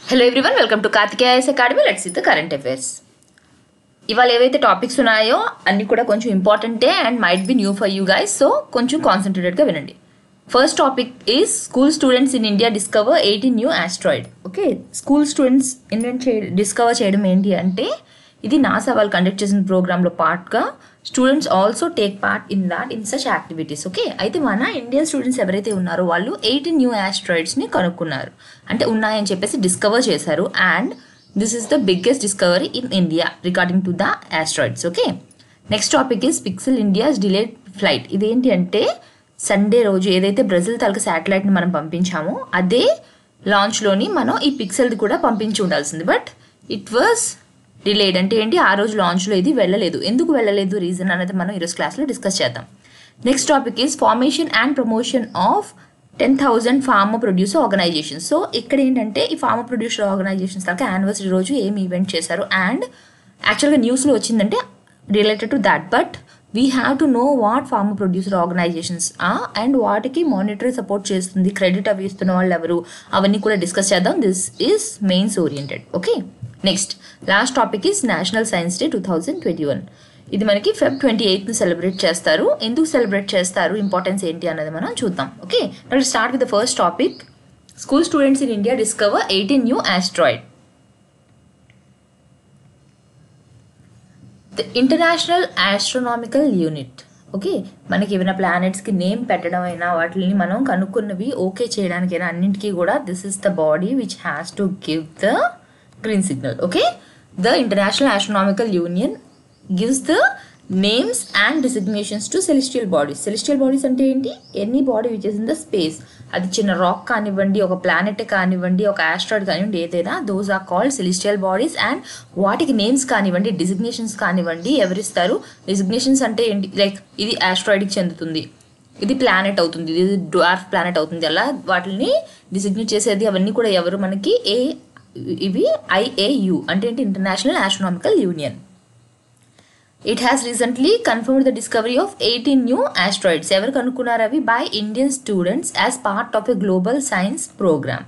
Hello everyone, welcome to Karthikeya IAS Academy. Let's see the current affairs. ఇవాళ ఏవైతే topics ఉన్నాయో అన్ని కూడా కొంచెం ఇంపార్టెంటే and might be new for you guys, so కొంచెం కాన్సన్ట్రేటెడ్గా వినండి. First topic is school students in India discover 18 new asteroid. Okay, school students discover చేయడం ఏంటి అంటే, ఇది నాసా వాళ్ళు కండక్ట్ చేసిన ప్రోగ్రాంలో పార్ట్గా students also take part in that in such activities. Okay, అయితే మన ఇండియన్ స్టూడెంట్స్ ఎవరైతే ఉన్నారో వాళ్ళు 18 న్యూ ఆస్ట్రాయిడ్స్ని కనుక్కున్నారు, అంటే ఉన్నాయని చెప్పేసి డిస్కవర్ చేశారు. And this is the biggest discovery in India regarding to the asteroids. Okay, next topic is pixel India's delayed flight. ఇదేంటి అంటే, సండే రోజు ఏదైతే బ్రెజిల్ తాలూకా శాటిలైట్ని మనం పంపించామో అదే లాంచ్లోని మనం ఈ పిక్సెల్ది కూడా పంపించి ఉండాల్సింది, బట్ ఇట్ వాజ్ డిలేడ్. అంటే ఏంటి, ఆ రోజు లాంచ్లో ఇది వెళ్ళలేదు. ఎందుకు వెళ్ళలేదు, రీజన్ అనేది మనం ఈరోజు క్లాస్లో డిస్కస్ చేద్దాం. Next topic is formation and promotion of 10,000 farmer producer organisations. So ఇక్కడ ఏంటంటే, ఈ ఫార్మర్ ప్రొడ్యూసర్ ఆర్గనైజేషన్స్ దాకా యానివర్సరీ రోజు ఏం ఈవెంట్ చేశారు అండ్ యాక్చువల్గా న్యూస్లో వచ్చిందంటే related to that, but we have to know what farmer producer organisations and వాటికి మానిటరీ సపోర్ట్ చేస్తుంది, క్రెడిట్ అవి ఇస్తున్న వాళ్ళు ఎవరు, అవన్నీ కూడా డిస్కస్ చేద్దాం. This is mains oriented. Okay, next last topic is national science day 2021. ఇది మనకి Feb 28ని సెలబ్రేట్ చేస్తారు. ఎందుకు సెలబ్రేట్ చేస్తారు, ఇంపార్టెన్స్ ఏంటి అన్నది మనం చూద్దాం. Okay, let's start with the first topic. School students in India discover 18 new asteroid. The international astronomical unit. Okay, మనకి ఏమైనా ప్లానెట్స్కి నేమ్ పెట్టడం అయినా, వాటిని మనం కనుక్కున్నవి ఓకే చేయడానికైనా అన్నింటికీ కూడా this is the body which has to give the green signal. Okay, the International Astronomical Union gives the names and designations to celestial bodies. Celestial bodies అంటే ఏంటి, any body which is in the space. అది చిన్న rock కానివ్వండి, ఒక planet కానివ్వండి, ఒక asteroid కానివ్వండి, ఏదైనా those are called celestial bodies. And వాటికి నేమ్స్ కానివ్వండి, డిజిగ్నేషన్స్ కానివ్వండి ఎవరిస్తారు. డిజిగ్నేషన్స్ అంటే ఏంటి, లైక్ ఇది ఆస్ట్రాయిడ్కి చెందుతుంది, ఇది ప్లానెట్ అవుతుంది, ఇది డ్వార్ఫ్ ప్లానెట్ అవుతుంది, అలా వాటిని డిజిగ్నేట్ చేసేది అవన్నీ కూడా ఎవరు, మనకి ఇవి IAU అంటే ఏంటి, international astronomical union. It has recently confirmed the discovery of 18 new asteroids. ఎవరు కనుక్కున్నారు అవి, by Indian students as part of a global science programme.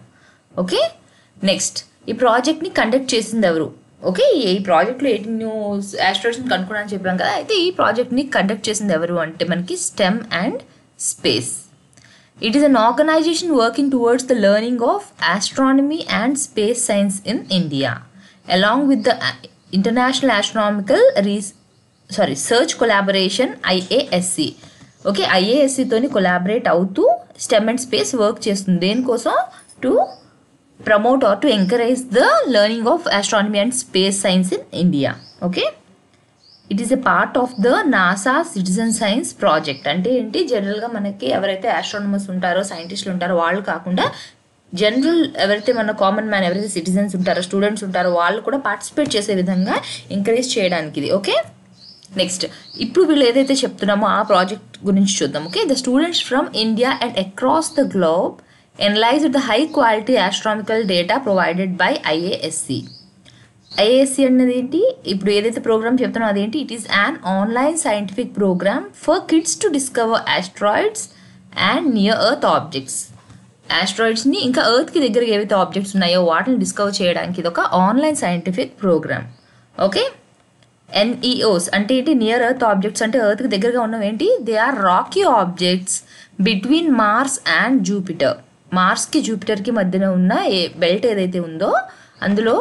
Okay, next ఈ ప్రాజెక్ట్ని కండక్ట్ చేసింది ఎవరు. ఓకే, ఈ ప్రాజెక్ట్లో 18 న్యూ ఆస్ట్రాయిడ్స్ని కనుక్కున్నారని చెప్పాం కదా, అయితే ఈ ప్రాజెక్ట్ని కండక్ట్ చేసింది ఎవరు అంటే మనకి STEM and space. It is an organization working towards the learning of astronomy and space science in India, along with the International Astronomical Search Collaboration IASC. Okay, IASC తోని కొలాబరేట్ అవుతూ STEM and space వర్క్ చేస్తుంది. దేనికోసం, to promote or to encourage the learning of astronomy and space science in India. Okay, it is a part of the NASA citizen science project. అంటే ఏంటి, జనరల్గా మనకి ఎవరైతే astronomers ఉంటారో, సైంటిస్టులు ఉంటారో వాళ్ళు కాకుండా జనరల్ ఎవరైతే మన కామన్ మ్యాన్, ఎవరైతే సిటిజన్స్ ఉంటారో, స్టూడెంట్స్ ఉంటారో వాళ్ళు కూడా పార్టిసిపేట్ చేసే విధంగా ఎంకరేజ్ చేయడానికి ఇది. ఓకే, నెక్స్ట్ ఇప్పుడు వీళ్ళు ఏదైతే చెప్తున్నామో ఆ ప్రాజెక్ట్ గురించి చూద్దాం. Okay, the students from India and across the globe analysed the high quality astronomical data provided by IASC. IASC అనేది ఏంటి, ఇప్పుడు ఏదైతే ప్రోగ్రామ్ చెప్తానో అదేంటి, it is an online scientific programme for kids to discover asteroids and near earth objects. ఆస్ట్రాయిడ్స్ని ఇంకా ఎర్త్కి దగ్గరగా ఏవైతే ఆబ్జెక్ట్స్ ఉన్నాయో వాటిని డిస్కవర్ చేయడానికి ఇది ఒక online scientific programme. Okay, NEOs అంటే ఏంటి, నియర్ ఎర్త్ ఆబ్జెక్ట్స్ అంటే ఎర్త్కి దగ్గరగా ఉన్నవి ఏంటి, they are rocky objects between Mars and Jupiter. మార్స్కి జూపిటర్కి మధ్యన ఉన్న బెల్ట్ ఏదైతే ఉందో అందులో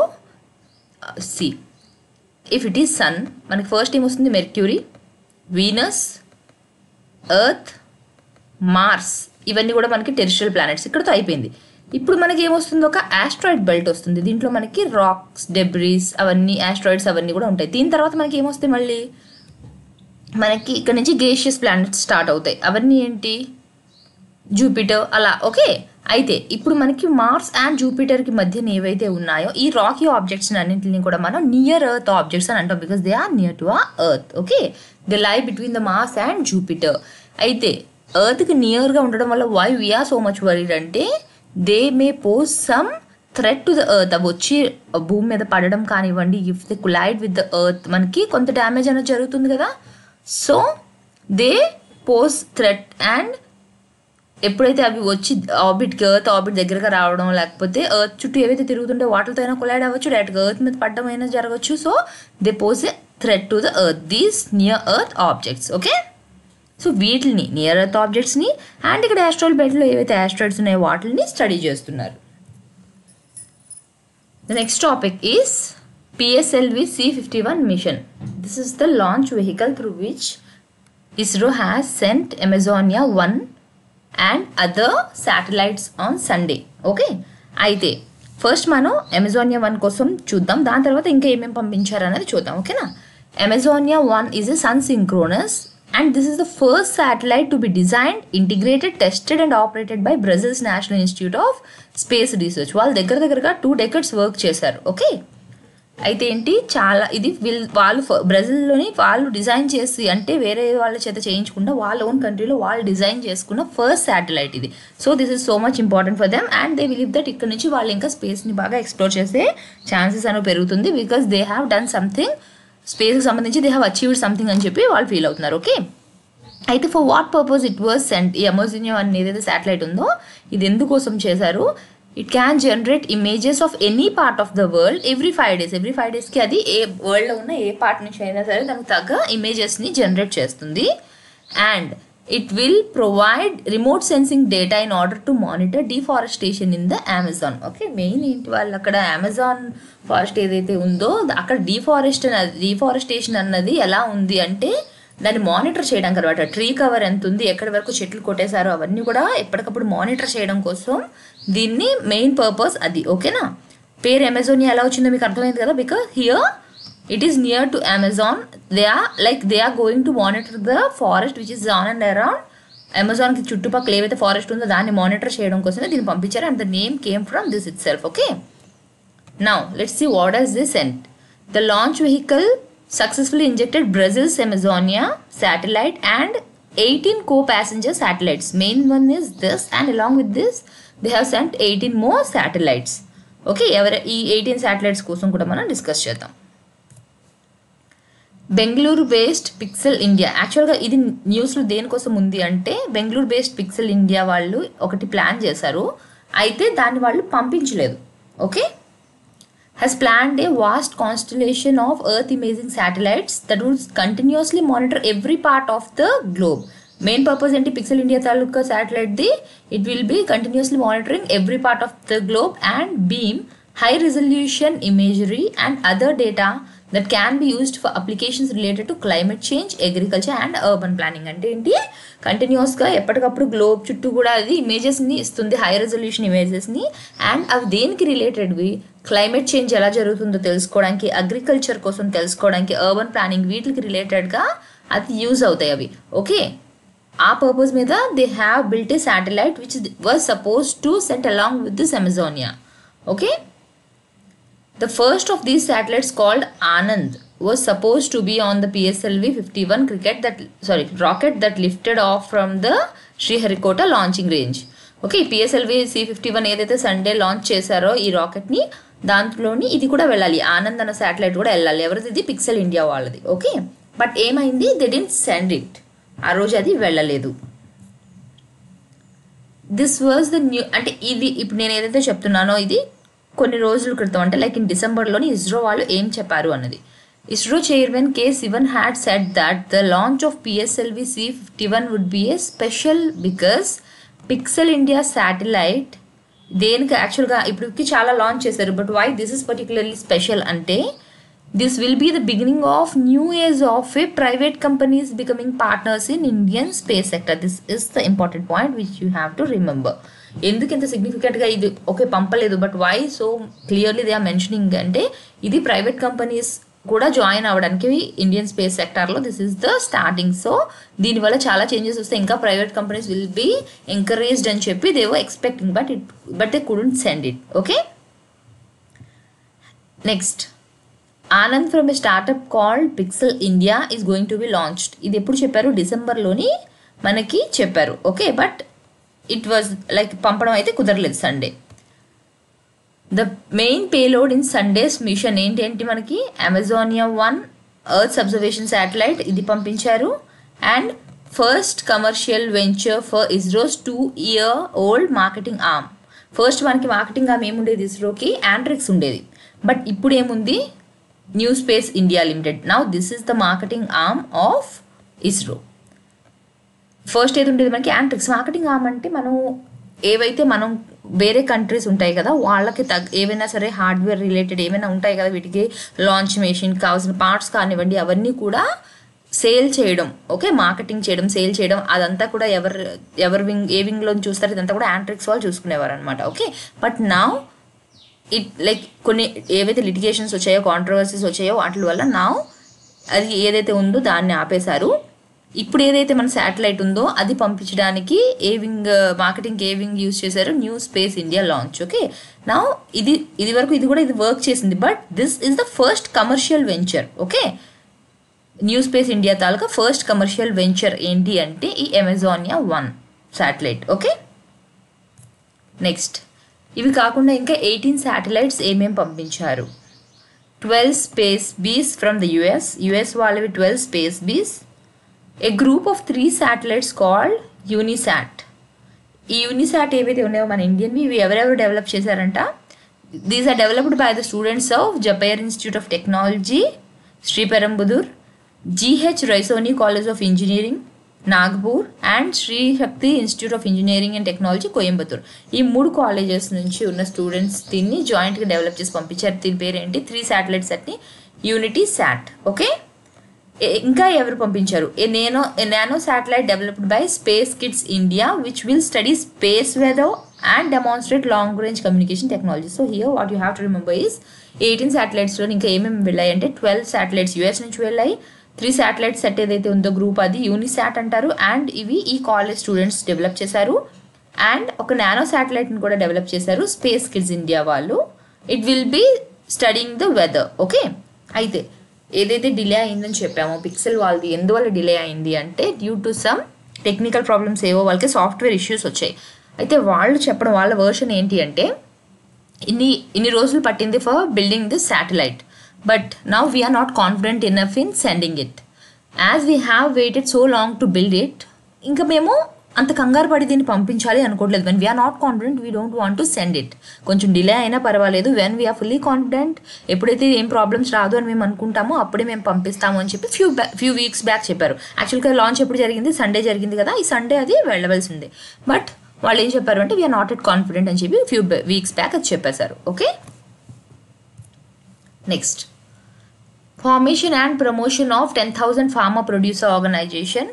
ఇఫ్ ఇట్ ఈస్ సన్, మనకి ఫస్ట్ ఏం వస్తుంది, మెర్క్యూరీ, వీనస్, ఎర్త్, మార్స్, ఇవన్నీ కూడా మనకి టెరిస్ట్రియల్ ప్లానెట్స్. ఇక్కడతో అయిపోయింది. ఇప్పుడు మనకి ఏమొస్తుంది, ఒక ఆస్ట్రాయిడ్ బెల్ట్ వస్తుంది. దీంట్లో మనకి రాక్స్, డెబ్రీస్, అవన్నీ ఆస్ట్రాయిడ్స్ అవన్నీ కూడా ఉంటాయి. దీని తర్వాత మనకి ఏమొస్తాయి, మళ్ళీ మనకి ఇక్కడ నుంచి గ్లేషియస్ ప్లానెట్స్ స్టార్ట్ అవుతాయి. అవన్నీ ఏంటి, జూపిటర్, అలా. ఓకే, అయితే ఇప్పుడు మనకి మార్స్ అండ్ జూపిటర్కి మధ్యన ఏవైతే ఉన్నాయో ఈ రాకీ ఆబ్జెక్ట్స్ అన్నింటిని కూడా మనం నియర్ ఎర్త్ ఆబ్జెక్ట్స్ అని అంటాం, because they are near to earth. Okay, they lie between the Mars and Jupiter. అయితే ఎర్త్కి నియర్గా ఉండడం వల్ల why we are so much worried అంటే, they may pose some threat to the earth. అవి వచ్చి భూమి మీద పడడం కానివ్వండి, if they collide with the earth మనకి కొంత డ్యామేజ్ అనేది జరుగుతుంది కదా. So they pose threat and ఎప్పుడైతే అవి వచ్చి ఆర్బిట్కి ఎర్త్ ఆర్బిట్ దగ్గరగా రావడం లేకపోతే ఎర్త్ చుట్టూ ఏవైతే తిరుగుతుంటే వాటితో అయినా కొలైడ్ అవ్వచ్చు, డైరెక్ట్గా ఎర్త్ మీద పడడం అయినా జరగవచ్చు. So they pose a threat to the earth, these near earth objects. Okay, so వీటిని నియర్ ఎర్త్ ఆబ్జెక్ట్స్ని అండ్ ఇక్కడ ఆస్ట్రాయిడ్ బెల్ట్లో ఏవైతే ఆస్ట్రాయిడ్స్ ఉన్నాయో వాటిని స్టడీ చేస్తున్నారు. The next topic is PSLV C-51 mission. This is the launch vehicle through which ISRO has sent Amazonia 1 and other satellites on Sunday. Okay, అయితే first మనం Amazonia 1 కోసం చూద్దాం, దాని తర్వాత ఇంకా ఏమేమి పంపించారు అనేది చూద్దాం. ఓకేనా, Amazonia 1 is a sun synchronous and this is the first satellite to be designed, integrated, tested and operated by Brazil's National Institute of Space Research. వాళ్ళు దగ్గరగా 2 decades వర్క్ చేశారు. ఓకే, అయితే ఏంటి చాలా ఇది వాళ్ళు బ్రెజిల్లోని వాళ్ళు డిజైన్ చేసి, అంటే వేరే వాళ్ళ చేత చేయించకుండా వాళ్ళ ఓన్ కంట్రీలో వాళ్ళు డిజైన్ చేసుకున్న ఫస్ట్ శాటిలైట్ ఇది. So this is so much important for them and they believe that ఇక్కడ నుంచి వాళ్ళు ఇంకా స్పేస్ని బాగా ఎక్స్ప్లోర్ చేసే ఛాన్సెస్ అనేవి పెరుగుతుంది, because they have done something, స్పేస్కి సంబంధించి దే హ్యావ్ అచీవ్డ్ సంథింగ్ అని చెప్పి వాళ్ళు ఫీల్ అవుతున్నారు. ఓకే, అయితే for what purpose it was sent, ఈ అమెజోనియా అనే ఏదైతే శాటిలైట్ ఉందో ఇది ఎందుకోసం చేశారు, it can generate images of any part of the world every 5 days. Every 5 daysకి అది ఏ వరల్డ్లో ఉన్న ఏ పార్ట్ నుంచి అయినా సరే దానికి తగ్గ ఇమేజెస్ని జనరేట్ చేస్తుంది. And it will provide remote sensing data in order to monitor deforestation in the Amazon. Okay, main ఏంటి వాళ్ళు అక్కడ అమెజాన్ ఫారెస్ట్ ఏదైతే ఉందో అక్కడ డిఫారెస్టేషన్ అన్నది ఎలా ఉంది అంటే దాన్ని మానిటర్ చేయడానికి అనమాట. ట్రీ కవర్ ఎంత ఉంది, ఎక్కడి వరకు చెట్లు కొట్టేశారో అవన్నీ కూడా ఎప్పటికప్పుడు మానిటర్ చేయడం కోసం దీన్ని మెయిన్ పర్పస్ అది. ఓకేనా, పేరు అమెజోనియా ఎలా వచ్చిందో మీకు అర్థమైంది కదా, because here it is near to Amazon. They are going to monitor the forest which is on and around అమెజాన్కి చుట్టుపక్కల ఏవైతే ఫారెస్ట్ ఉందో దాన్ని మానిటర్ చేయడం కోసమే దీన్ని పంపించారు and the name came from this itself. Okay, now let's see what has this sent. The launch vehicle successfully injected Brazil's Amazonia satellite and 18 co-passenger satellites. Main one is this and along with this they have sent 18 more satellites. Okay, ఈ 18 satellites కోసం కూడా మనం discuss చేద్దాం. Bengaluru based pixel India, యాక్చువల్గా ఇది న్యూస్లో దేనికోసం ఉంది అంటే బెంగళూరు బేస్డ్ పిక్సెల్ ఇండియా వాళ్ళు ఒకటి ప్లాన్ చేశారు, అయితే దాన్ని వాళ్ళు పంపించలేదు. Okay, has planned a vast constellation of earth imaging satellites that would continuously monitor every part of the globe. Main purpose enti Pixel India taluka satellite di, it will be continuously monitoring every part of the globe and beam high resolution imagery and other data that can be used for applications related to climate change, agriculture and urban planning. అంటే ఏంటి, కంటిన్యూస్గా ఎప్పటికప్పుడు globe చుట్టూ కూడా అది ఇమేజెస్ని ఇస్తుంది, high resolution ఇమేజెస్ని, and అవి దేనికి రిలేటెడ్వి, క్లైమేట్ చేంజ్ ఎలా జరుగుతుందో తెలుసుకోవడానికి, అగ్రికల్చర్ కోసం తెలుసుకోవడానికి, అర్బన్ ప్లానింగ్ వీటికి రిలేటెడ్గా అది యూజ్ అవుతాయి అవి. ఓకే, ఆ పర్పస్ మీద they have built a satellite which was suppose to sent along with this Amazonia. Okay, the first of these satellites called Anand was supposed to be on the PSLV-51 rocket that lifted off from the Sriharikota launching range. Okay, PSLV C-51 ఏదైతే Sunday launch చేశారో ఈ రాకెట్ని, దాంట్లోని ఇది కూడా వెళ్ళాలి, ఆనంద్ అన్న satellite కూడా వెళ్ళాలి. ఎవరిది, ఇది పిక్సెల్ ఇండియా వాళ్ళది. ఓకే, బట్ ఏమైంది, దే డిడ్ంట్ సెండ్ ఇట్, ఆ రోజు అది వెళ్ళలేదు. దిస్ వాజ్ ద న్యూ, అంటే ఇది ఇప్పుడు నేను ఏదైతే చెప్తున్నానో ఇది కొన్ని రోజుల క్రితం, అంటే లైక్ ఇన్ డిసెంబర్లోని ఇస్రో వాళ్ళు ఏం చెప్పారు అన్నది. ISRO chairman K. Sivan had said that the launch of PSLV C-51 would be a special because Pixel India satellite దేనికి యాక్చువల్గా ఇప్పటికి చాలా లాంచ్ చేశారు, but why this is particularly special అంటే this will be the beginning of new age of a private companies becoming partners in Indian space sector. This is the important point which you have to remember. ఎందుకు ఇంత సిగ్నిఫికెంట్గా ఇది okay పంపలేదు, but why so clearly they are mentioning అంటే ఇది private companies కూడా join అవ్వడానికి Indian space సెక్టార్లో this is the starting. So దీనివల్ల చాలా చేంజెస్ వస్తాయి, ఇంకా private companies will be encouraged అని చెప్పి they were expecting, but they couldn't send it. Okay, next Anand from a startup called Pixxel India is going to be launched. ఇది ఎప్పుడు చెప్పారు, డిసెంబర్లోని మనకి చెప్పారు. Okay, but it was like పంపడం అయితే కుదరలేదు Sunday. The main payload in Sunday's mission ఏంటి మనకి అమెజోనియా 1 ఎర్త్ అబ్జర్వేషన్ శాటిలైట్ ఇది పంపించారు, and first commercial venture for ISRO's 2-year-old marketing arm. First మనకి మార్కెటింగ్ ఆర్మ్ ఏముండేది ఇస్రోకి, యాంట్రిక్స్ ఉండేది. బట్ ఇప్పుడు ఏముంది, new space India limited. Now this is the marketing arm of ISRO. First ఏది ఉండేది మనకి యాంట్రిక్స్. మార్కెటింగ్ ఆర్మ్ అంటే మనం ఏవైతే మనం వేరే కంట్రీస్ ఉంటాయి కదా, వాళ్ళకి ఏవైనా సరే హార్డ్వేర్ రిలేటెడ్ ఏమైనా ఉంటాయి కదా, వీటికి లాంచ్ మెషిన్ కావాల్సిన పార్ట్స్ కానివ్వండి, అవన్నీ కూడా సేల్ చేయడం, ఓకే, మార్కెటింగ్ చేయడం, సేల్ చేయడం, అదంతా కూడా ఎవరు ఏ వింగ్లో చూస్తారు, ఇదంతా కూడా యాంట్రిక్స్ వాళ్ళు చూసుకునేవారు అనమాట. Okay, but now it like కొన్ని ఏవైతే లిటిగేషన్స్ వచ్చాయో, కాంట్రవర్సీస్ వచ్చాయో, వాటి వల్ల నౌ అది ఏదైతే ఉందో దాన్ని ఆపేశారు. ఇప్పుడు ఏదైతే మన శాటిలైట్ ఉందో అది పంపించడానికి a wing, marketing a wing use చేశారు, New space India launch. Okay, now ఇది వరకు ఇది కూడా వర్క్ చేసింది. But this is the first commercial venture. Okay, New space India తాలూకా ఫస్ట్ కమర్షియల్ వెంచర్ ఏంటి అంటే ఈ అమెజానియా 1 శాటిలైట్. ఓకే, నెక్స్ట్ ఇవి కాకుండా ఇంకా 18 శాటిలైట్స్ ఏమేమి పంపించారు. 12 స్పేస్ బీస్ ఫ్రమ్ ద యుఎస్ వాళ్ళవి 12 స్పేస్ బీస్. A group of 3 satellites called UNISAT. ఈ యూనిసాట్ ఏవైతే ఉన్నాయో మన ఇండియన్వి, ఇవి ఎవరెవరు డెవలప్ చేశారంట. These are developed by the students of Jeppiaar institute of technology Sriperumbudur, GH Raisoni college of engineering Nagpur and Sri Shakti institute of engineering and technology Coimbatore. ఈ 3 కాలేజెస్ నుంచి ఉన్న స్టూడెంట్స్ దీన్ని జాయింట్గా డెవలప్ చేసి పంపించారు. దీని పేరేంటి, 3 శాటిలైట్స్ అన్ని యూనిటీ శాట్. ఓకే, ఇంకా ఎవరు పంపించారు, a nano satellite developed by Space kids India which will study space weather and demonstrate long range communication technology. So here what you have to remember is 18 శాటిలైట్స్లో ఇంకా ఏమేమి వెళ్ళాయి అంటే 12 satellites US నుంచి వెళ్ళాయి, 3 శాటిలైట్స్ సెట్ ఏదైతే ఉందో group అది యూనిసాట్ అంటారు, అండ్ ఇవి ఈ కాలేజ్ స్టూడెంట్స్ డెవలప్ చేశారు. అండ్ ఒక నానో శాటిలైట్ని కూడా డెవలప్ చేశారు స్పేస్ కిడ్స్ ఇండియా వాళ్ళు. It will be studying the weather. Okay, అయితే ఏదైతే డిలే అయిందని చెప్పామో పిక్సెల్ వాళ్ళది, ఎందువల్ల డిలే అయింది అంటే due to some technical problems, ఏవో వాళ్ళకి సాఫ్ట్వేర్ ఇష్యూస్ వచ్చాయి. అయితే వాళ్ళు చెప్పడం, వాళ్ళ వర్షన్ ఏంటి అంటే ఇన్ని రోజులు పట్టింది for building this satellite, but now we're not confident enough in sending it as we have waited so long to build it. ఇంకా మేము అంత కంగారు పడి దీన్ని పంపించాలి అనుకోవట్లేదు. When we're not confident we don't want to send it. కొంచెం delay అయినా పర్వాలేదు, వెన్ వీఆర్ ఫుల్లీ కాన్ఫిడెంట్, ఎప్పుడైతే ఏం ప్రాబ్లమ్స్ రాదు అని మేము అనుకుంటామో అప్పుడే మేము పంపిస్తాము అని చెప్పి ఫ్యూ వీక్స్ బ్యాక్ చెప్పారు. యాక్చువల్గా లాంచ్ ఎప్పుడు జరిగింది, సండే జరిగింది కదా, ఈ సండే అది వెళ్ళవలసింది. బట్ వాళ్ళు ఏం చెప్పారు అంటే వీఆర్ నాట్ ఎట్ కాన్ఫిడెంట్ అని చెప్పి ఫ్యూ వీక్స్ బ్యాక్ అది చెప్పేశారు. Okay, next formation and promotion of 10,000 farmer producer organisation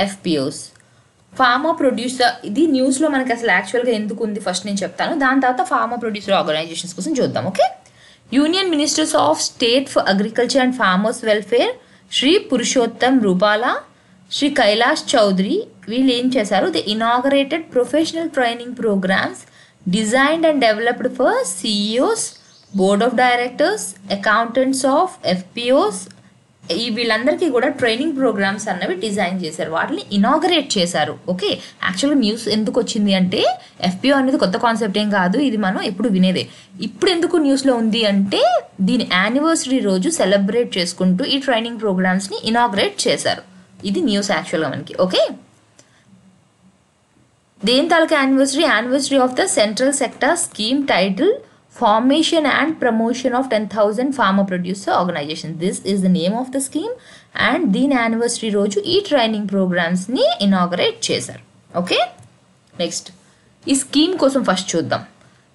FPOs. Farmer producer ఇది న్యూస్లో మనకి అసలు యాక్చువల్గా ఎందుకు ఉంది ఫస్ట్ నేను చెప్తాను, దాని తర్వాత ఫార్మా ప్రొడ్యూసర్ ఆర్గనైజేషన్స్ కోసం చూద్దాం. Okay, union ministers of state for agriculture and farmers welfare Shri Purushottam Rupala, Shri Kailash Choudhary వీళ్ళు ఏం చేశారు, they inaugurated professional training programmes designed and developed for CEOs, board of directors, accountants of FPOs. ఈ వీళ్ళందరికీ కూడా ట్రైనింగ్ ప్రోగ్రామ్స్ అన్నవి design చేశారు, వాటిని ఇనాగరేట్ చేశారు. ఓకే, యాక్చువల్గా న్యూస్ ఎందుకు వచ్చింది అంటే FPO అనేది కొత్త కాన్సెప్ట్ ఏం కాదు, ఇది మనం ఎప్పుడు వినేదే. ఇప్పుడు ఎందుకు న్యూస్లో ఉంది అంటే దీని యానివర్సరీ రోజు సెలబ్రేట్ చేసుకుంటూ ఈ ట్రైనింగ్ ప్రోగ్రామ్స్ని ఇనాగరేట్ చేశారు. ఇది న్యూస్ యాక్చువల్గా మనకి. ఓకే, దేని తాలూకా anniversary of the central sector scheme title Formation and Promotion of 10,000 Farmer Producer Organization. This is the name of the scheme and దీని యానివర్సరీ రోజు ఈ ట్రైనింగ్ ప్రోగ్రామ్స్ని ఇనాగరేట్ చేశారు. ఓకే, నెక్స్ట్ ఈ స్కీమ్ కోసం ఫస్ట్ చూద్దాం.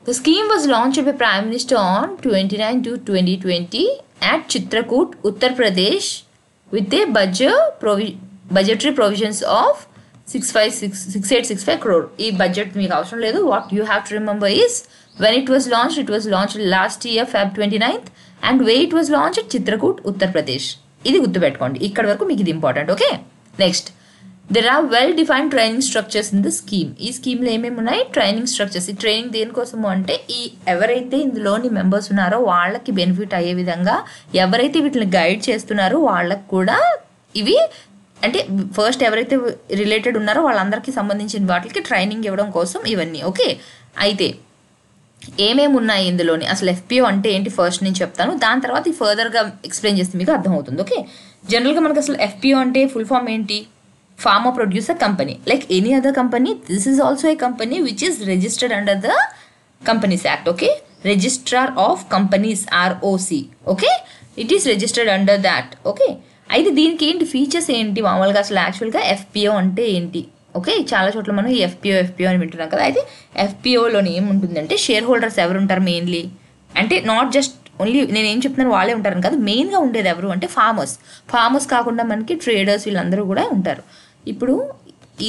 The scheme was launched by prime minister on 29/2/2020 at Chitrakoot, Uttar Pradesh with a budgetary provisions of 6865 crore. ఈ budget మీకు అవసరం లేదు. What you have to remember is when it was launched last year Feb 29th and where it was launched at Chitrakoot, Uttar Pradesh. ఇది గుర్తుపెట్టుకోండి, ఇక్కడ వరకు మీకు ఇది important. Okay, next there are well defined training structures in the scheme. ఈ స్కీమ్లో ఏమేమి ఉన్నాయి, ట్రైనింగ్ స్ట్రక్చర్స్. ఈ ట్రైనింగ్ దేనికోసము అంటే ఈ ఎవరైతే ఇందులోని మెంబర్స్ ఉన్నారో వాళ్ళకి బెనిఫిట్ అయ్యే విధంగా, ఎవరైతే వీటిని గైడ్ చేస్తున్నారో వాళ్ళకి కూడా ఇవి అంటే ఫస్ట్ ఎవరైతే రిలేటెడ్ ఉన్నారో వాళ్ళందరికీ సంబంధించిన వాటికి ట్రైనింగ్ ఇవ్వడం కోసం ఇవన్నీ. ఓకే, అయితే ఏమేమి ఉన్నాయి ఇందులోని, అసలు FPO అంటే ఏంటి ఫస్ట్ నేను చెప్తాను, దాని తర్వాత ఫర్దర్గా ఎక్స్ప్లెయిన్ చేస్తే మీకు అర్థమవుతుంది. ఓకే, జనరల్గా మనకు అసలు FPO అంటే ఫుల్ ఫామ్ ఏంటి, Farmer producer company. Like any other company, this is also a company which is registered under the Companies Act. Okay. Registrar of Companies, ROC. Okay. It is registered under that. Okay. అయితే దీనికి ఏంటి features ఏంటి మామూలుగా అసలు యాక్చువల్గా FPO అంటే ఏంటి? Okay, చాలా చోట్ల మనం ఈ ఎఫ్పిఓ అని వింటున్నాం కదా. అయితే ఎఫ్పిఓలోని ఏముంటుందంటే షేర్ హోల్డర్స్ ఎవరు ఉంటారు మెయిన్లీ అంటే నాట్ జస్ట్ ఓన్లీ నేను ఏం చెప్తున్నాను వాళ్ళే ఉంటారని కాదు, మెయిన్గా ఉండేది ఎవరు అంటే ఫార్మర్స్ కాకుండా మనకి ట్రేడర్స్ వీళ్ళందరూ కూడా ఉంటారు. ఇప్పుడు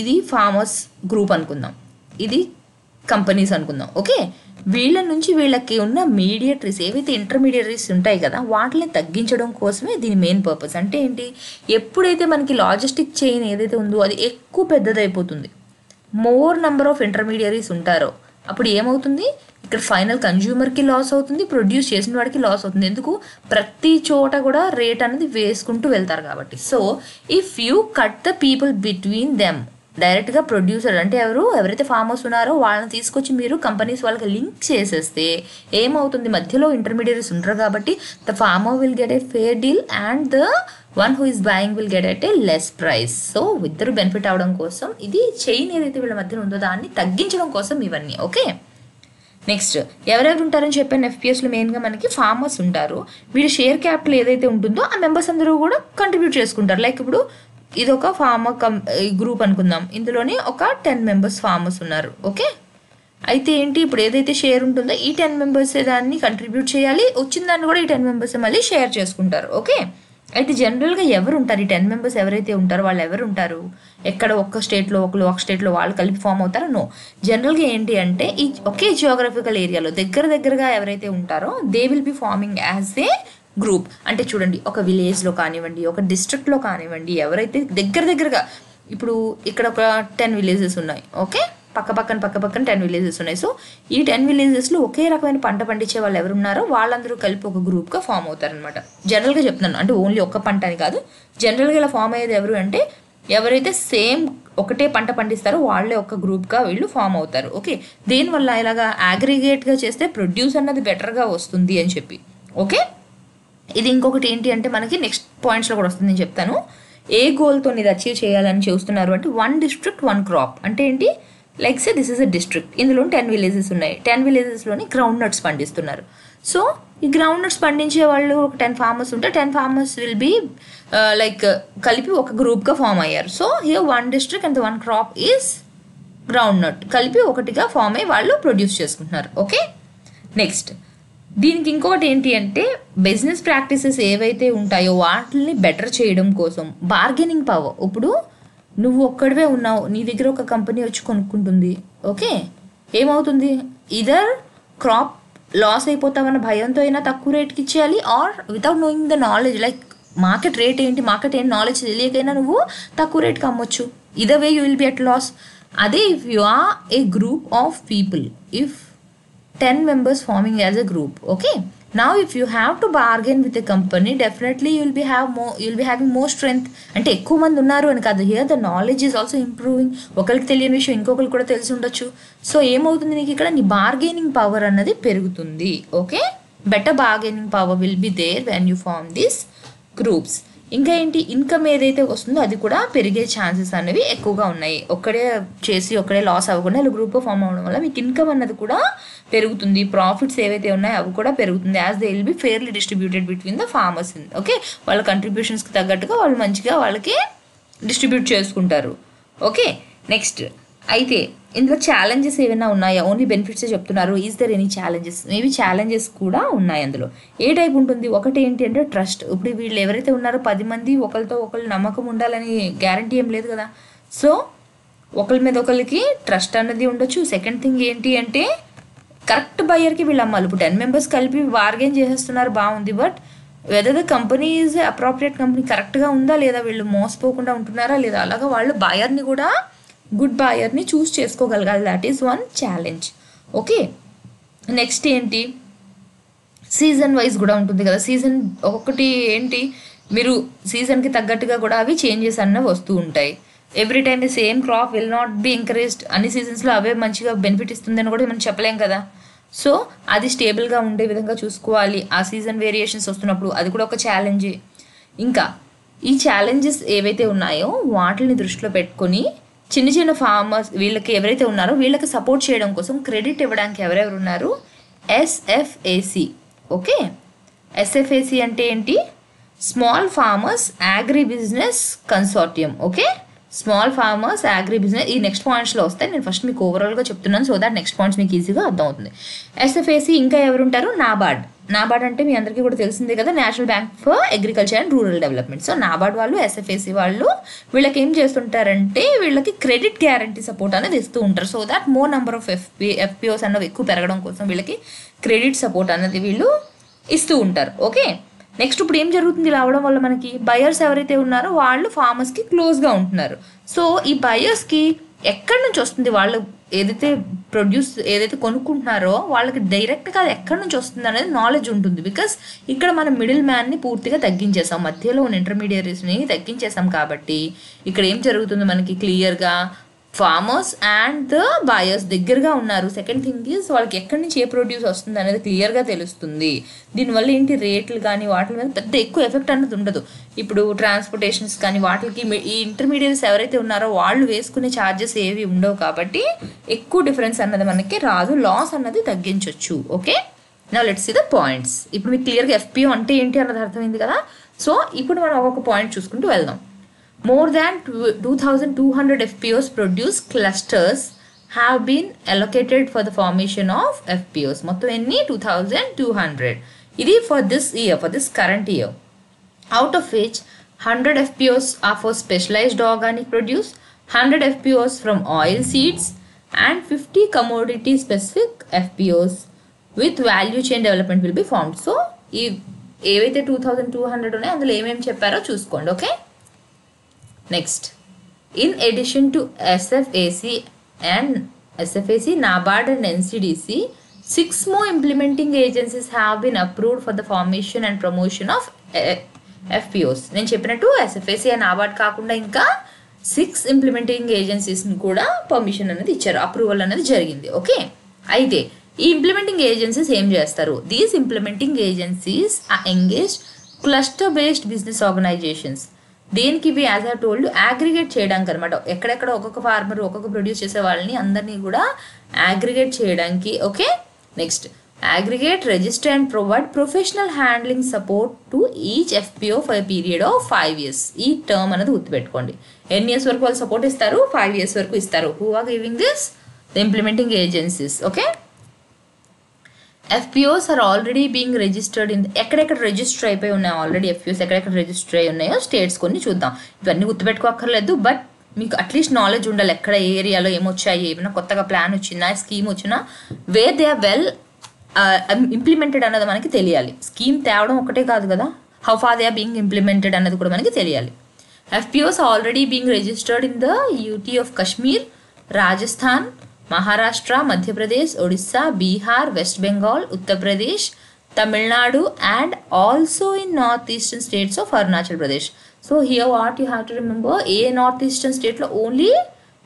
ఇది ఫార్మర్స్ గ్రూప్ అనుకుందాం, ఇది కంపెనీస్ అనుకుందాం. ఓకే, వీళ్ళ నుంచి వీళ్ళకి ఉన్న మీడియేటరీస్ ఏవైతే ఇంటర్మీడియటరీస్ ఉంటాయి కదా వాటిని తగ్గించడం కోసమే దీని మెయిన్ పర్పస్. అంటే ఏంటి, ఎప్పుడైతే మనకి లాజిస్టిక్ చైన్ ఏదైతే ఉందో అది ఎక్కువ పెద్దదైపోతుంది, మోర్ నెంబర్ ఆఫ్ ఇంటర్మీడియరీస్ ఉంటారో అప్పుడు ఏమవుతుంది, ఇక్కడ ఫైనల్ కన్జ్యూమర్కి లాస్ అవుతుంది, ప్రొడ్యూస్ చేసిన వాడికి లాస్ అవుతుంది. ఎందుకు, ప్రతి చోట కూడా రేట్ అనేది వేసుకుంటూ వెళ్తారు కాబట్టి. So if you cut the people between them, డైరెక్ట్గా ప్రొడ్యూసర్ అంటే ఎవరైతే ఫార్మర్స్ ఉన్నారో వాళ్ళని తీసుకొచ్చి మీరు కంపెనీస్ వాళ్ళకి లింక్ చేసేస్తే ఏమవుతుంది, మధ్యలో ఇంటర్మీడియరీస్ ఉంటారు కాబట్టి the farmer will get a fair deal and the one who is buying will get at a less price. So ఇద్దరు బెనిఫిట్ అవడం కోసం ఇది చైన్ ఏదైతే వీళ్ళ మధ్యన ఉందో దాన్ని తగ్గించడం కోసం ఇవన్నీ. ఓకే, నెక్స్ట్ ఎవరెవరు ఉంటారని చెప్పాను, ఎఫ్పిఎస్లో మెయిన్గా మనకి ఫార్మర్స్ ఉంటారు. వీళ్ళ షేర్ క్యాపిటల్ ఏదైతే ఉంటుందో ఆ మెంబర్స్ అందరూ కూడా కంట్రిబ్యూట్ చేసుకుంటారు. లైక్ ఇప్పుడు ఇది ఒక ఫార్మర్ గ్రూప్ అనుకుందాం, ఇందులోని ఒక 10 మెంబర్స్ ఫార్మర్స్ ఉన్నారు. ఓకే, అయితే ఏంటి, ఇప్పుడు ఏదైతే షేర్ ఉంటుందో ఈ 10 మెంబర్సే దాన్ని కంట్రిబ్యూట్ చేయాలి, వచ్చిన దాన్ని కూడా ఈ 10 మెంబర్సే మళ్ళీ షేర్ చేసుకుంటారు. ఓకే, అయితే జనరల్గా ఎవరు ఉంటారు, ఈ 10 మెంబర్స్ ఎవరైతే ఉంటారో వాళ్ళు ఎవరు ఉంటారు, ఎక్కడ ఒక్క స్టేట్లో ఒక స్టేట్లో వాళ్ళు కలిపి ఫామ్ అవుతారో? నో, జనరల్గా ఏంటి అంటే ఈ ఒకే జియోగ్రఫికల్ ఏరియాలో దగ్గరగా ఎవరైతే ఉంటారో they will be farming as a group. అంటే చూడండి, ఒక విలేజ్లో కానివ్వండి, ఒక డిస్ట్రిక్ట్లో కానివ్వండి, ఎవరైతే దగ్గరగా ఇప్పుడు ఇక్కడ ఒక 10 విలేజెస్ ఉన్నాయి. ఓకే, పక్క 10 విలేజెస్ ఉన్నాయి. సో ఈ 10 విలేజెస్లో ఒకే రకమైన పంట పండించే వాళ్ళు ఎవరు ఉన్నారో వాళ్ళందరూ కలిపి ఒక గ్రూప్గా ఫామ్ అవుతారనమాట. జనరల్గా చెప్తున్నాను, అంటే ఓన్లీ ఒక్క పంట అని కాదు, జనరల్గా ఇలా ఫామ్ అయ్యేది ఎవరు అంటే ఎవరైతే సేమ్ ఒకటే పంట పండిస్తారో వాళ్ళే ఒక గ్రూప్గా వీళ్ళు ఫామ్ అవుతారు. ఓకే, దీనివల్ల ఇలాగా అగ్రిగేట్గా చేస్తే ప్రొడ్యూస్ అన్నది బెటర్గా వస్తుంది అని చెప్పి. ఓకే, ఇది ఇంకొకటి ఏంటి అంటే మనకి నెక్స్ట్ పాయింట్స్లో కూడా వస్తుంది, నేను చెప్తాను. ఏ గోల్తో ఇది అచీవ్ చేయాలని చూస్తున్నారు అంటే 1 district 1 crop అంటే ఏంటి, like say this is a district, ఇందులో 10 విలేజెస్ ఉన్నాయి, 10 విలేజెస్లోని గ్రౌండ్ నట్స్ పండిస్తున్నారు. సో ఈ గ్రౌండ్ నట్స్ పండించే వాళ్ళు ఒక 10 ఫార్మర్స్ ఉంటే 10 ఫార్మర్స్ విల్ బీ లైక్ కలిపి ఒక గ్రూప్గా ఫామ్ అయ్యారు. So here 1 district and 1 crop is groundnut కలిపి ఒకటిగా ఫామ్ అయ్యి వాళ్ళు ప్రొడ్యూస్ చేసుకుంటున్నారు. ఓకే, నెక్స్ట్ దీనికి ఇంకొకటి ఏంటి అంటే బిజినెస్ ప్రాక్టీసెస్ ఏవైతే ఉంటాయో వాటిని బెటర్ చేయడం కోసం బార్గెనింగ్ పవర్. ఇప్పుడు నువ్వు ఒక్కడివే ఉన్నావు, నీ దగ్గర ఒక కంపెనీ వచ్చి కొనుక్కుంటుంది. ఓకే, ఏమవుతుంది, ఇదర్ క్రాప్ లాస్ అయిపోతామన్న భయంతో అయినా తక్కువ రేట్కి ఇచ్చేయాలి, or without knowing the knowledge like market ఏంటి నాలెడ్జ్ తెలియకైనా నువ్వు తక్కువ రేట్కి అమ్మొచ్చు. Either way you will be at loss. అదే if you are a group of people, if 10 members forming as a group. Okay, now if you have to bargain with a company, definitely you'll be having more strength. అంటే ఎక్కువ మంది ఉన్నారు అని కాదు, here the knowledge is also improving. ఒకరికి తెలియని విషయం ఇంకొకరికి కూడా తెలిసి ఉండొచ్చు. సో ఏమవుతుంది, నీకు ఇక్కడ నీ బార్గెనింగ్ పవర్ అన్నది పెరుగుతుంది. Okay, better bargaining power will be there when you form these groups. ఇంకా ఏంటి, ఇన్కమ్ ఏదైతే వస్తుందో అది కూడా పెరిగే ఛాన్సెస్ అనేవి ఎక్కువగా ఉన్నాయి. ఒక్కడే లాస్ అవ్వకుండా ఇలా గ్రూప్గా ఫామ్ అవ్వడం వల్ల మీకు ఇన్కమ్ అన్నది కూడా పెరుగుతుంది, ప్రాఫిట్స్ ఏవైతే ఉన్నాయో అవి కూడా పెరుగుతుంది, as they will be fairly distributed between the farmers. Okay, వాళ్ళ కంట్రిబ్యూషన్స్కి తగ్గట్టుగా వాళ్ళు మంచిగా వాళ్ళకి డిస్ట్రిబ్యూట్ చేసుకుంటారు. ఓకే, నెక్స్ట్ అయితే ఇందులో ఛాలెంజెస్ ఏమైనా ఉన్నాయా, ఓన్లీ బెనిఫిట్సే చెప్తున్నారు, is there any challenges? Maybe challenges కూడా ఉన్నాయి అందులో. ఏ టైప్ ఉంటుంది, ఒకటి ఏంటి అంటే ట్రస్ట్. ఇప్పుడు వీళ్ళు ఎవరైతే ఉన్నారో 10 మంది ఒకరితో ఒకళ్ళు నమ్మకం ఉండాలని గ్యారంటీ ఏం లేదు కదా. సో ఒకరి మీద ఒకరికి ట్రస్ట్ అన్నది ఉండొచ్చు. సెకండ్ థింగ్ ఏంటి అంటే కరెక్ట్ బయ్యర్కి వీళ్ళు అమ్మాలి. ఇప్పుడు 10 members కలిపి బార్గెన్ చేసేస్తున్నారు, బాగుంది, but whether the company is appropriate company, కరెక్ట్గా ఉందా లేదా, వీళ్ళు మోసపోకుండా ఉంటున్నారా లేదా, అలాగా వాళ్ళు బయర్ని కూడా గుడ్ బయర్ని చూస్ చేసుకోగలగాలి. That is one challenge. Okay, next ఏంటి, సీజన్ వైజ్ కూడా ఉంటుంది కదా. సీజన్ ఒకటి ఏంటి, మీరు సీజన్కి తగ్గట్టుగా కూడా అవి చేంజెస్ అన్నవి వస్తూ ఉంటాయి. Every time the same crop will not be encouraged. అన్ని సీజన్స్లో అవే మంచిగా బెనిఫిట్ ఇస్తుందని కూడా మనం చెప్పలేం కదా. సో అది స్టేబుల్గా ఉండే విధంగా చూసుకోవాలి. ఆ సీజన్ వేరియేషన్స్ వస్తున్నప్పుడు అది కూడా ఒక ఛాలెంజే. ఇంకా ఈ ఛాలెంజెస్ ఏవైతే ఉన్నాయో వాటిని దృష్టిలో పెట్టుకొని చిన్న చిన్న ఫార్మర్స్ వీళ్ళకి ఎవరైతే ఉన్నారో వీళ్ళకి సపోర్ట్ చేయడం కోసం క్రెడిట్ ఇవ్వడానికి ఎవరెవరు ఉన్నారు, ఎస్ఎఫ్ఏసి. ఓకే, ఎస్ఎఫ్ఏసి అంటే ఏంటి, small farmers agri business consortium. Okay, small farmers agri business. ఈ నెక్స్ట్ పాయింట్స్లో వస్తాయి, నేను ఫస్ట్ మీకు ఓవరాల్గా చెప్తున్నాను సో దట్ నెక్స్ట్ పాయింట్స్ మీకు ఈజీగా అర్థమవుతుంది. ఎస్ఎఫ్ఏసి ఇంకా ఎవరుంటారు, నాబార్డ్. నాబార్డ్ అంటే మీ అందరికీ కూడా తెలిసిందే కదా, national bank for agriculture and rural development. So NABARD వాళ్ళు, ఎస్ఎఫ్ఏసి వాళ్ళు వీళ్ళకి ఏం చేస్తుంటారంటే వీళ్ళకి క్రెడిట్ గ్యారంటీ సపోర్ట్ అనేది ఇస్తూ ఉంటారు. So that more number of FPOs అన్నవి ఎక్కువ పెరగడం కోసం వీళ్ళకి క్రెడిట్ సపోర్ట్ అనేది వీళ్ళు ఇస్తూ ఉంటారు. ఓకే, నెక్స్ట్ ఇప్పుడు ఏం జరుగుతుంది, ఇలా అవడం వల్ల మనకి బయర్స్ ఎవరైతే ఉన్నారో వాళ్ళు ఫార్మర్స్కి క్లోజ్గా ఉంటున్నారు. సో ఈ బయర్స్కి ఎక్కడి నుంచి వస్తుంది, వాళ్ళు ఏదైతే కొనుక్కుంటున్నారో వాళ్ళకి డైరెక్ట్గా అది ఎక్కడి నుంచి వస్తుంది అనేది నాలెడ్జ్ ఉంటుంది. బికాస్ ఇక్కడ మనం మిడిల్ మ్యాన్ని పూర్తిగా తగ్గించేసాం, మధ్యలో ఉన్న ఇంటర్మీడియరీస్ని తగ్గించేసాం. కాబట్టి ఇక్కడ ఏం జరుగుతుంది మనకి క్లియర్గా ఫార్మర్స్ అండ్ ద బయర్స్ దగ్గరగా ఉన్నారు. సెకండ్ థింగ్ ఈజ్ వాళ్ళకి ఎక్కడి నుంచి ఏ ప్రొడ్యూస్ వస్తుంది అనేది క్లియర్గా తెలుస్తుంది. దీనివల్ల ఏంటి, రేట్లు కానీ వాటి మీద పెద్ద ఎక్కువ ఎఫెక్ట్ అనేది ఉండదు. ఇప్పుడు ట్రాన్స్పోర్టేషన్స్ కానీ వాటికి ఈ ఇంటర్మీడియట్స్ ఎవరైతే ఉన్నారో వాళ్ళు వేసుకునే ఛార్జెస్ ఏవి ఉండవు కాబట్టి ఎక్కువ డిఫరెన్స్ అన్నది మనకి రాదు, లాస్ అన్నది తగ్గించవచ్చు. Okay, now let's see the points. ఇప్పుడు మీకు క్లియర్గా ఎఫ్పిఓ అంటే ఏంటి అన్నది అర్థమైంది కదా. సో ఇప్పుడు మనం ఒక్కొక్క పాయింట్ చూసుకుంటూ వెళ్దాం. More than 2,200 FPOs produce clusters have been allocated for the formation of FPOs. మొత్తం ఎన్ని, 2,200. ఇది for this current year. Out of which 100 FPOs are for specialized organic produce, 100 FPOs from oil seeds and 50 commodity specific FPOs with value chain development will be formed. So ఏవైతే 2,200 ఉన్నాయో అందులో ఏమేమి చెప్పారో చూసుకోండి. Okay, next, in addition to SFAC, NABARD and NCDC, 6 more implementing agencies have been approved for the formation and promotion of FPOs. నేను చెప్పినట్టు SFAC and NABARD కాకుండా ఇంకా 6 ఇంప్లిమెంటింగ్ ఏజెన్సీస్ని కూడా పర్మిషన్ అనేది ఇచ్చారు, అప్రూవల్ అనేది జరిగింది. ఓకే, అయితే ఈ ఇంప్లిమెంటింగ్ ఏజెన్సీస్ ఏం చేస్తారు, these implementing agencies are engaged cluster based business organisations. దేనికి ఇవి యాజ్ ఐ టోల్డ్ అగ్రిగేట్ చేయడానికి అనమాట. ఎక్కడెక్కడ ఒక్కొక్క ఫార్మర్ ఒక్కొక్క ప్రొడ్యూస్ చేసే వాళ్ళని అందరినీ కూడా అగ్రిగేట్ చేయడానికి. Okay, next, aggregate, register and provide professional handling support to each FPO for a period of 5 years. ఈ టర్మ్ అనేది గుర్తుపెట్టుకోండి. ఎన్ని ఇయర్స్ వరకు వాళ్ళు సపోర్ట్ ఇస్తారు, 5 years వరకు ఇస్తారు. Who are giving this, the implementing agencies. Okay, FPOs are already being registered in ఎక్కడెక్కడ రిజిస్టర్ అయిపోయి ఉన్నాయో ఆల్రెడీ FPOs ఎక్కడెక్కడ రిజిస్టర్ అయి ఉన్నాయో స్టేట్స్ కొన్ని చూద్దాం. ఇవన్నీ గుర్తుపెట్టుకోక్కర్లేదు, బట్ మీకు అట్లీస్ట్ నాలెడ్జ్ ఉండాలి ఎక్కడ ఏ ఏరియాలో ఏమొచ్చాయి, ఏమైనా కొత్తగా ప్లాన్ వచ్చినా స్కీమ్ వచ్చినా where they are well implemented అన్నది మనకి తెలియాలి. స్కీమ్ తేవడం ఒకటే కాదు కదా, how far they are being implemented అన్నది కూడా మనకి తెలియాలి. FPOs are already being registered in the UT of Kashmir, Rajasthan, Maharashtra, Madhya Pradesh, Odisha, Bihar, West Bengal, Uttar Pradesh, Tamil Nadu and also in northeastern states of Arunachal Pradesh. So here what you have to remember, northeastern state లో only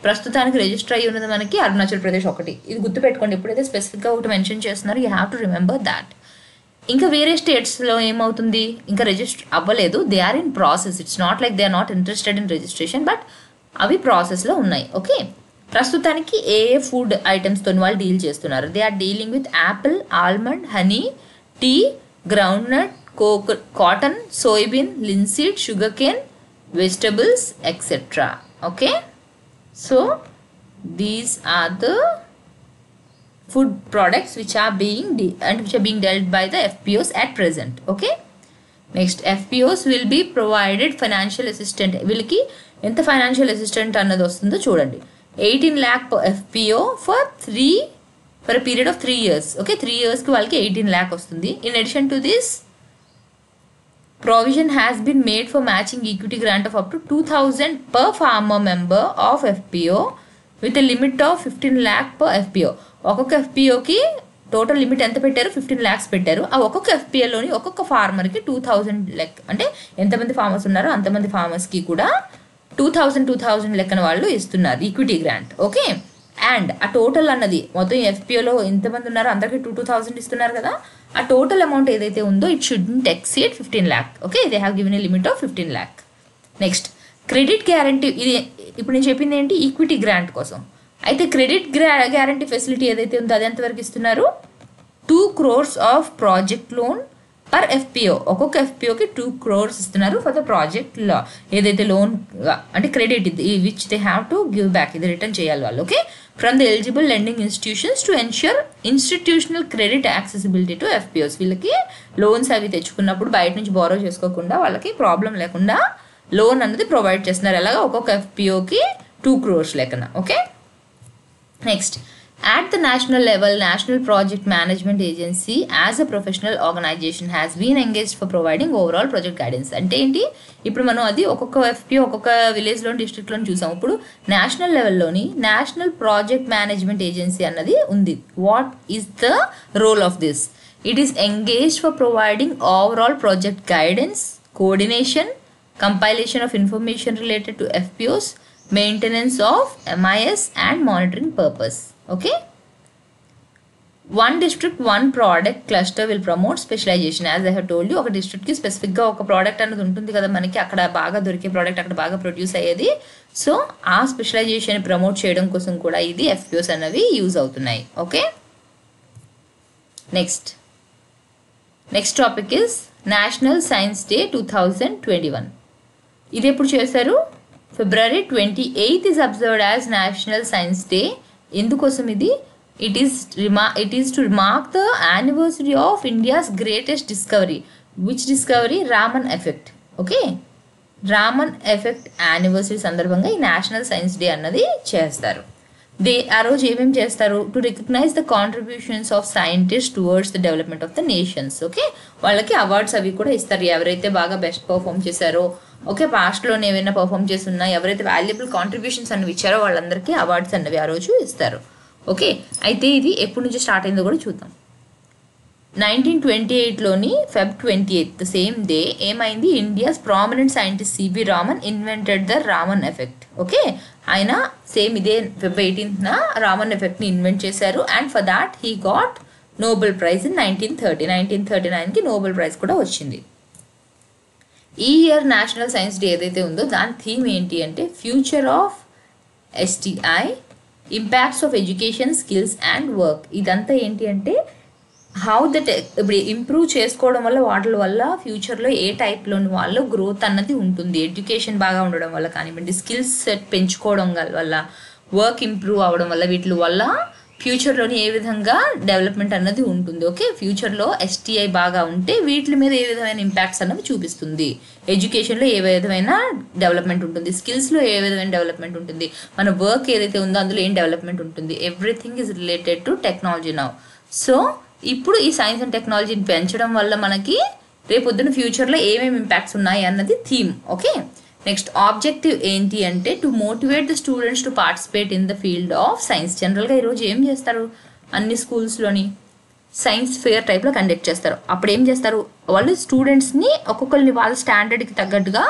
ప్రస్తుతానికి register అయ్యి ఉన్నది మనకి అరుణాచల్ ప్రదేశ్ ఒకటి. ఇది గుర్తుపెట్టుకోండి, ఎప్పుడైతే స్పెసిఫిక్గా ఒకటి మెన్షన్ చేస్తున్నారో you have to remember that. ఇంకా వేరే స్టేట్స్లో ఏమవుతుంది, ఇంకా రిజిస్టర్ అవ్వలేదు, they are in process. It's not like they are not interested in registration, but అవి ప్రాసెస్లో ఉన్నాయి. ఓకే, ప్రస్తుతానికి ఏ ఫుడ్ ఐటమ్స్తో వాళ్ళు డీల్ చేస్తున్నారు, they are dealing with apple, almond, honey, tea, groundnut, cotton, soybean, linseed, sugar cane, vegetables etcetera. Okay, so these are the food products which are being dealt by the FPOs at present. Okay, next, FPOs will be provided financial assistance. వీళ్ళకి ఎంత financial assistant అన్నది వస్తుందో చూడండి. 18 lakh per FPO for a period of 3 years. Okay, 3 yearsకి వాళ్ళకి 18 lakh వస్తుంది. In addition to this, provision has been made for matching equity grant of up to 2,000 per farmer member of FPO with a limit of 15 lakh per FPO. ఒక్కొక్క FPOకి total limit ఎంత పెట్టారు, 15 lakhs పెట్టారు. ఆ ఒక్కొక్క FPOలోని ఒక్కొక్క ఫార్మర్కి 2,000 లెక్క, అంటే ఎంతమంది ఫార్మర్స్ ఉన్నారో అంతమంది ఫార్మర్స్కి కూడా 2,000 లెక్కన వాళ్ళు ఇస్తున్నారు ఈక్విటీ గ్రాంట్. ఓకే, అండ్ ఆ టోటల్ అన్నది మొత్తం FPOలో ఎంతమంది ఉన్నారో అందరికీ 2,000 ఇస్తున్నారు కదా, ఆ టోటల్ అమౌంట్ ఏదైతే ఉందో it shouldn't exceed 15 lakh. Okay, they have given a limit of 15 lakh. Next credit guarantee, ఇది ఇప్పుడు నేను చెప్పింది ఏంటి, ఈక్విటీ గ్రాంట్ కోసం. అయితే క్రెడిట్ గ్యారంటీ ఫెసిలిటీ ఏదైతే ఉందో అది ఎంతవరకు ఇస్తున్నారు, 2 crores of project loan per FPO. ఒక్కొక్క ఎఫ్పిఓకి 2 crores ఇస్తున్నారు ఫర్ ద ప్రాజెక్ట్ ఏదైతే లోన్ అంటే క్రెడిట్ ఇది which they have to give back, ఇది రిటర్న్ చేయాలి వాళ్ళు. Okay, from the eligible lending institutions to ensure institutional credit accessibility to FPOs. వీళ్ళకి loans అవి తెచ్చుకున్నప్పుడు బయట నుంచి బారో చేసుకోకుండా వాళ్ళకి ప్రాబ్లం లేకుండా లోన్ అనేది ప్రొవైడ్ చేస్తున్నారు. ఎలాగా, ఒక్కొక్క ఎఫ్పిఓకి 2 crores లెక్కన. Okay, next at the national level, National Project Management Agency as a professional organization has been engaged for providing overall project guidance. అంటే ఏంటి, ఇప్పుడు మనం అది ఒక్కొక్క ఎఫ్పిఓ ఒక్కొక్క విలేజ్లో డిస్ట్రిక్ట్లో చూసాం. ఇప్పుడు నేషనల్ లెవెల్లోని నేషనల్ ప్రాజెక్ట్ మేనేజ్మెంట్ ఏజెన్సీ అన్నది ఉంది. What is the role of this? It is engaged for providing overall project guidance, coordination, compilation of information related to FPOs, maintenance of MIS and monitoring purpose. Okay, one district one product cluster will promote specialization. As I have told you, ఒక district కి specific గా ఒక product అనేది ఉంటుంది కదా మనకి, అక్కడ బాగా దొరికే ప్రోడక్ట్ అక్కడ బాగా ప్రొడ్యూస్ అయ్యేది. సో ఆ స్పెషలైజేషన్ ప్రమోట్ చేయడం కోసం కూడా ఇది FPOs అనేవి యూజ్ అవుతున్నాయి. Okay, next topic is national science day 2021. ఇది ఎప్పుడు చేశారు, February 28th is observed as National Science Day. ఎందుకోసం ఇది, it is to mark the anniversary of India's greatest discovery. Which discovery? Raman effect. Okay, Raman effect anniversary సందర్భంగా ఈ national science day అన్నది చేస్తారు. ఆ రోజు ఏమేమి చేస్తారు, to recognise the contributions of scientist towards the development of the nations. Okay, వాళ్ళకి awards అవి కూడా ఇస్తారు, ఎవరైతే బాగా బెస్ట్ పర్ఫామ్ చేశారో, ఓకే పాస్ట్లోనే ఏమైనా పర్ఫామ్ చేస్తున్నా ఎవరైతే వాల్యుబుల్ కాంట్రిబ్యూషన్స్ అన్నవి ఇచ్చారో వాళ్ళందరికీ అవార్డ్స్ అన్నవి ఆ రోజు ఇస్తారు. ఓకే, అయితే ఇది ఎప్పటి నుంచి స్టార్ట్ అయిందో కూడా చూద్దాం. 1928లోని Feb 28th సేమ్ డే ఏమైంది, India's prominent scientist C V Raman invented the Raman effect. Okay, ఆయన సేమ్ ఇదే Feb 18th రామన్ ఎఫెక్ట్ని ఇన్వెంట్ చేశారు. And for that he got Nobel prize in 1939కి నోబెల్ ప్రైజ్ కూడా వచ్చింది. ఈ ఇయర్ నేషనల్ సైన్స్ డే ఏదైతే ఉందో దాని థీమ్ ఏంటి అంటే future of STI, impacts of education, skills and work. ఇదంతా ఏంటి అంటే హౌ దట్ ఇప్పుడు ఇంప్రూవ్ చేసుకోవడం వల్ల వాటి వల్ల ఫ్యూచర్లో ఏ టైప్లోని వాళ్ళు గ్రోత్ అన్నది ఉంటుంది, ఎడ్యుకేషన్ బాగా ఉండడం వల్ల కానివ్వండి, స్కిల్స్ సెట్ పెంచుకోవడం వల్ల, వర్క్ ఇంప్రూవ్ అవ్వడం వల్ల, వీటి వల్ల ఫ్యూచర్లోని ఏ విధంగా డెవలప్మెంట్ అన్నది ఉంటుంది. ఓకే, ఫ్యూచర్లో STI బాగా ఉంటే వీటి మీద ఏ విధమైన ఇంపాక్ట్స్ అన్నవి చూపిస్తుంది, ఎడ్యుకేషన్లో ఏ విధమైన డెవలప్మెంట్ ఉంటుంది, స్కిల్స్లో ఏ విధమైన డెవలప్మెంట్ ఉంటుంది, మన వర్క్ ఏదైతే ఉందో అందులో ఏం డెవలప్మెంట్ ఉంటుంది, everything is related to technology now. So ఇప్పుడు ఈ సైన్స్ అండ్ టెక్నాలజీని పెంచడం వల్ల మనకి రేపొద్దున ఫ్యూచర్లో ఏమేమి ఇంపాక్ట్స్ ఉన్నాయి అన్నది థీమ్. ఓకే, నెక్స్ట్ ఆబ్జెక్టివ్ ఏంటి అంటే to motivate the students to participate in the field of science. జనరల్గా ఈరోజు ఏం చేస్తారు, అన్ని స్కూల్స్లోని సైన్స్ ఫేర్ టైప్లో కండక్ట్ చేస్తారు. అప్పుడు ఏం చేస్తారు, వాళ్ళు స్టూడెంట్స్ని ఒక్కొక్కరిని వాళ్ళ స్టాండర్డ్కి తగ్గట్టుగా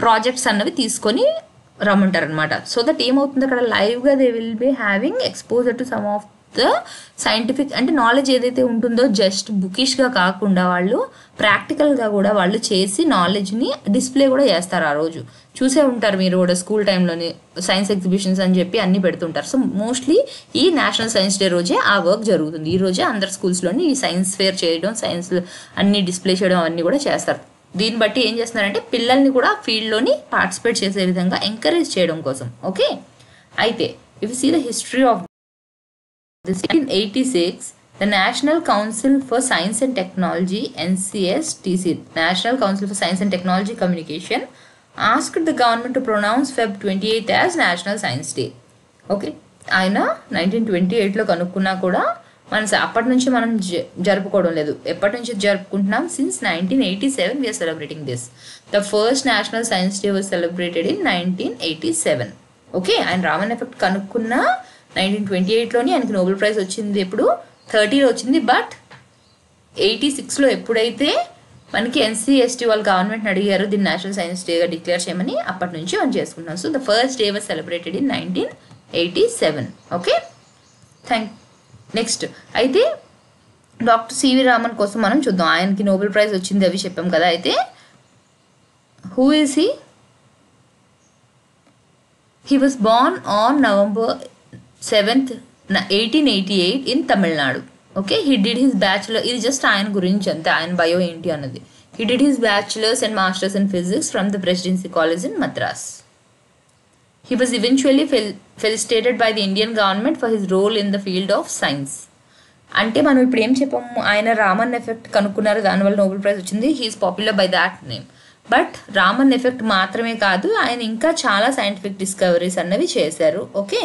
ప్రాజెక్ట్స్ అన్నవి తీసుకొని రమ్మంటారు అనమాట. సో దట్ ఏమవుతుంది, అక్కడ లైవ్గా they will be having exposure to some of the scientific అంటే నాలెడ్జ్ ఏదైతే ఉంటుందో జస్ట్ బుకిష్గా కాకుండా వాళ్ళు ప్రాక్టికల్గా కూడా వాళ్ళు చేసి నాలెడ్జ్ని డిస్ప్లే కూడా చేస్తారు. ఆ రోజు చూసే ఉంటారు మీరు కూడా స్కూల్ టైంలోని సైన్స్ ఎగ్జిబిషన్స్ అని చెప్పి అన్నీ పెడుతుంటారు. సో మోస్ట్లీ ఈ నేషనల్ సైన్స్ డే రోజే ఆ వర్క్ జరుగుతుంది. ఈ రోజే అందరు స్కూల్స్లోని ఈ సైన్స్ ఫేర్ చేయడం, సైన్స్ అన్ని డిస్ప్లే చేయడం అన్నీ కూడా చేస్తారు. దీన్ని బట్టి ఏం చేస్తున్నారంటే పిల్లల్ని కూడా ఫీల్డ్లోని పార్టిసిపేట్ చేసే విధంగా ఎంకరేజ్ చేయడం కోసం. ఓకే, అయితే if you see the history of 1986, the National Council for Science and Technology NCSTC, National Council for Science and Technology Communication, asked the government to pronounce Feb 28th as National Science Day. Okay, ఆయన 1928లో కనుక్కున్నా కూడా అప్పటి నుంచి మనం జరుపుకోవడం లేదు. ఎప్పటి నుంచి జరుపుకుంటున్నాం, since 1987 we are celebrating this. The first National Science Day was celebrated in 1987. Okay, ఆయన రామన్ ఎఫెక్ట్ కనుక్కున్న 1928లోని ఆయనకి నోబెల్ ప్రైజ్ వచ్చింది, ఎప్పుడు 30లో వచ్చింది. బట్ 86లో ఎప్పుడైతే మనకి NCST వాళ్ళు గవర్నమెంట్ని అడిగారు దీన్ని నేషనల్ సైన్స్ డేగా డిక్లేర్ చేయమని, అప్పటి నుంచి మనం చేసుకుంటున్నాం. So the first day was celebrated in 1987. Okay, next అయితే డాక్టర్ సివి రామన్ కోసం మనం చూద్దాం. ఆయనకి నోబెల్ ప్రైజ్ వచ్చింది అవి చెప్పాం కదా. అయితే who is he? He was born on November 7th, 1888 in Tamil Nadu. Okay, he did his bachelor. ఇది జస్ట్ ఆయన గురించి అంతే, ఆయన బయో ఏంటి అన్నది. He did his bachelor's and master's in physics from the Presidency College in Madras. He was eventually felicitated by the Indian government for his role in the field of science. అంటే మనం ఇప్పుడు ఏం చెప్పాము, ఆయన Raman effect కనుక్కున్నారు, దానివల్ల Nobel prize వచ్చింది. He is popular by that name. But Raman effect మాత్రమే కాదు, ఆయన ఇంకా చాలా సైంటిఫిక్ డిస్కవరీస్ అన్నవి చేశారు. Okay,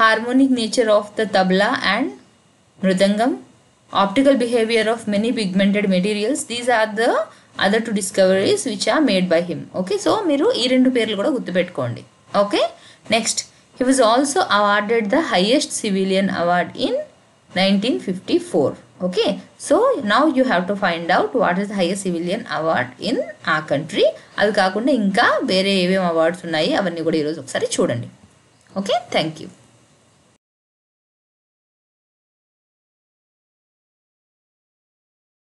harmonic nature of the tabla and mridangam, optical behaviour of many pigmented materials, these are the other two discoveries which are made by him. Okay, so మీరు ఈ రెండు పేర్లు కూడా గుర్తుపెట్టుకోండి. Okay, next, he was also awarded the highest civilian award in 1954. Okay, so now you have to find out what is the highest civilian award in our country. అవి కాకుండా ఇంకా వేరే ఏమేమి అవార్డ్స్ ఉన్నాయి అవన్నీ కూడా ఈరోజు ఒకసారి చూడండి. Okay, thank you.